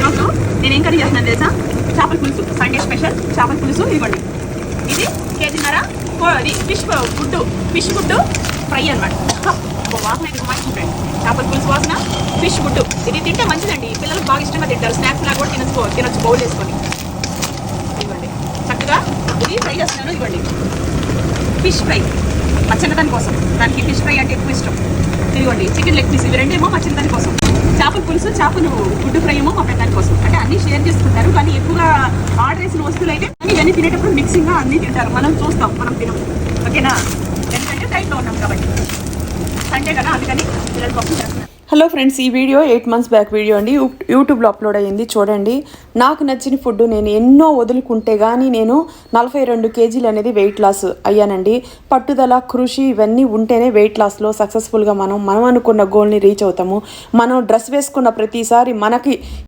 ఈరోజు నేనేం కర్రీ చేస్తున్నాను తెలుసా? చేపల పులుసు. సండే స్పెషల్ చేపల పులుసు. ఇవ్వండి, ఇది కేజీన్నర ఇది ఫిష్ గుడ్డు ఫ్రై అనమాట. వాసన అయితే మంచి చేపల పులుసు వాసన, ఫిష్ గుడ్డు. ఇది తింటే మంచిదండి, పిల్లలకు బాగా ఇష్టంగా తింటారు. స్నాక్స్ లాగా కూడా తినొచ్చు బౌల్ వేసుకొని. ఇవ్వండి చక్కగా ఇది ఫ్రై చేస్తున్నాను. ఇవ్వండి ఫిష్ ఫ్రై మా చిన్నదాని కోసం. దానికి ఫిష్ ఫ్రై అంటే ఎక్కువ ఇష్టం. ఇదిగోండి చికెన్ లెగ్ పీస్. ఇవి రెండేమో మా చిన్నదాని కోసం. చేపల పులుసు చేపలు గుడ్డు ఫ్రై ఏమో మా పెద్దాని కోసం. అంటే అన్ని షేర్ చేసుకుంటారు, కానీ ఎక్కువగా ఆర్డర్ చేసిన వస్తువులు అయితే ఇవన్నీ తినేటప్పుడు మిక్సింగ్గా అన్నీ తింటారు. మనం చూస్తాం, మనం తినం. ఓకేనా? ఎందుకంటే డైట్లో ఉన్నాం కాబట్టి. సండే కదా, అందుకని పిల్లల కోసం చేస్తున్నాం. హలో ఫ్రెండ్స్, ఈ వీడియో 8 months బ్యాక్ వీడియో అండి. యూట్యూబ్లో అప్లోడ్ అయ్యింది, చూడండి. నాకు నచ్చిన ఫుడ్ నేను ఎన్నో వదులుకుంటే కానీ నేను 42 kgs అనేది వెయిట్ లాస్ అయ్యానండి. పట్టుదల, కృషి ఇవన్నీ ఉంటేనే వెయిట్ లాస్లో సక్సెస్ఫుల్గా మనం అనుకున్న గోల్ని రీచ్ అవుతాము. మనం డ్రెస్ వేసుకున్న ప్రతిసారి మనకి